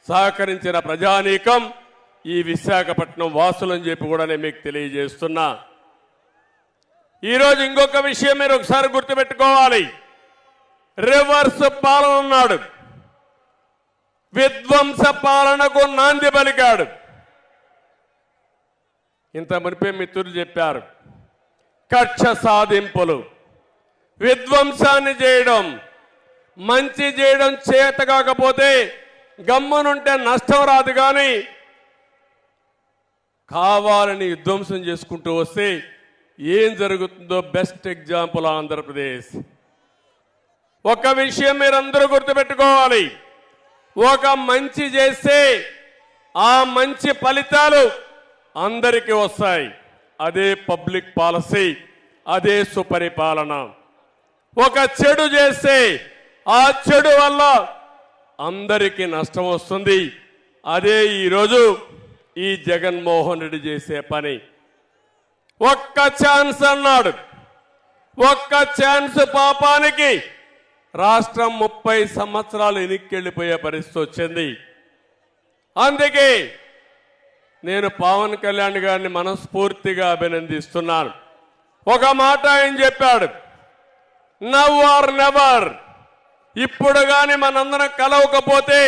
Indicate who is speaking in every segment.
Speaker 1: సహకరించిన ప్రజానీకం ఈ విశాఖపట్నం వాసులని చెప్పి కూడా నేను మీకు తెలియజేస్తున్నా. ఈరోజు ఇంకొక విషయం మీరు ఒకసారి గుర్తుపెట్టుకోవాలి. రివర్స్ పాలన అన్నాడు, విధ్వంస పాలనకు నాంది పలికాడు. ఇంత మునిపే మిత్రులు చెప్పారు, కక్ష సాధింపులు, విధ్వంసాన్ని చేయడం, మంచి చేయడం చేత కాకపోతే గమ్మునుంటే నష్టం రాదు, కానీ కావాలని విధ్వంసం చేసుకుంటూ వస్తే ఏం జరుగుతుందో బెస్ట్ ఎగ్జాంపుల్ ఆంధ్రప్రదేశ్. ఒక విషయం మీరందరూ గుర్తుపెట్టుకోవాలి, ఒక మంచి చేస్తే ఆ మంచి ఫలితాలు అందరికీ వస్తాయి. అదే పబ్లిక్ పాలసీ, అదే సుపరిపాలన. ఒక చెడు చేస్తే ఆ చెడు వల్ల అందరికీ నష్టం వస్తుంది. అదే ఈరోజు ఈ జగన్మోహన్ రెడ్డి చేసే పని. ఒక్క ఛాన్స్ అన్నాడు, ఒక్క ఛాన్స్ పాపానికి రాష్ట్రం 30 సంవత్సరాలు వెనక్కెళ్ళిపోయే పరిస్థితి వచ్చింది. అందుకే నేను పవన్ కళ్యాణ్ గారిని మనస్ఫూర్తిగా అభినందిస్తున్నాను. ఒక మాట ఆయన చెప్పాడు, నవ్ ఆర్ నెవర్. ఇప్పుడు కానీ మనందరం కలవకపోతే,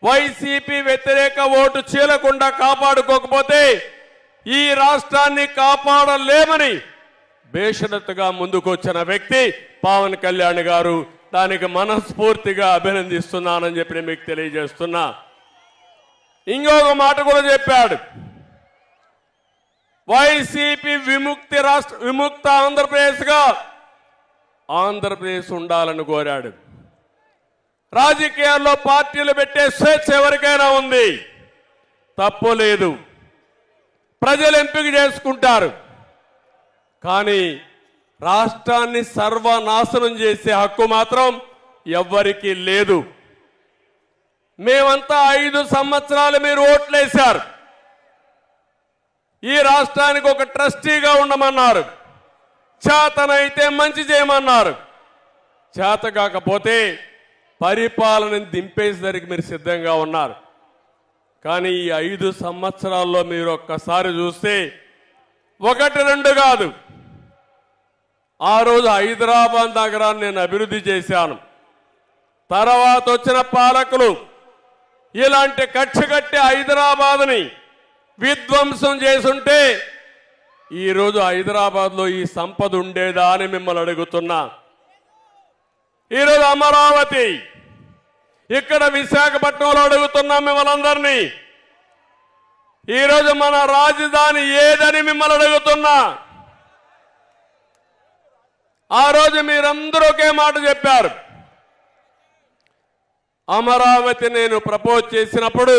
Speaker 1: వైసీపీ వ్యతిరేక ఓటు చీలకుండా కాపాడుకోకపోతే ఈ రాష్ట్రాన్ని కాపాడలేమని బేషరతుగా ముందుకొచ్చిన వ్యక్తి పవన్ కళ్యాణ్ గారు. దానికి మనస్ఫూర్తిగా అభినందిస్తున్నానని చెప్పి మీకు తెలియజేస్తున్నా. ఇంకొక మాట కూడా చెప్పాడు, వైసీపీ విముక్త ఆంధ్రప్రదేశ్గా ఆంధ్రప్రదేశ్ ఉండాలని కోరాడు. రాజకీయాల్లో పార్టీలు పెట్టే స్వేచ్ఛ ఎవరికైనా ఉంది, తప్పు లేదు, ప్రజలు ఎంపిక చేసుకుంటారు. కానీ రాష్ట్రాన్ని సర్వనాశనం చేసే హక్కు మాత్రం ఎవ్వరికీ లేదు. మేమంతా 5 సంవత్సరాలు మీరు ఓట్లేశారు. ఈ రాష్ట్రానికి ఒక ట్రస్టీగా ఉండమన్నారు, చేతనైతే మంచి చేయమన్నారు. చేత కాకపోతే పరిపాలనని దింపేసరికి మీరు సిద్ధంగా ఉన్నారు. కానీ ఈ 5 సంవత్సరాల్లో మీరు ఒక్కసారి చూస్తే 1-2 కాదు, ఆ రోజు హైదరాబాద్ నగరాన్ని నేను అభివృద్ధి చేశాను. తర్వాత వచ్చిన పాలకులు ఇలాంటి కక్షగట్టి హైదరాబాద్ని విధ్వంసం చేసుంటే ఈరోజు హైదరాబాద్లో ఈ సంపద ఉండేదా అని మిమ్మల్ని అడుగుతున్నా. ఈరోజు అమరావతి, ఇక్కడ విశాఖపట్నంలో అడుగుతున్నాం మిమ్మల్ని అందరినీ. ఈరోజు మన రాజధాని ఏదని మిమ్మల్ని అడుగుతున్నా. ఆ రోజు మీరందరూ ఒకే మాట చెప్పారు, అమరావతి నేను ప్రపోజ్ చేసినప్పుడు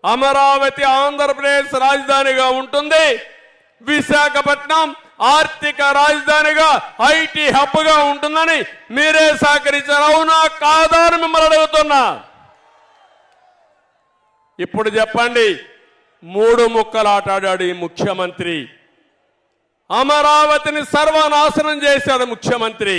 Speaker 1: అమరావతి ఆంధ్రప్రదేశ్ రాజధానిగా ఉంటుంది, విశాఖపట్నం ఆర్థిక రాజధానిగా ఐటీ హబ్గా ఉంటుందని మీరే సహకరించారు. అవునా కాదా అని మిమ్మల్ని అడుగుతున్నా. ఇప్పుడు చెప్పండి, 3 ముక్కలు ఆటాడాడు ఈ ముఖ్యమంత్రి. అమరావతిని సర్వనాశనం చేశాడు ముఖ్యమంత్రి.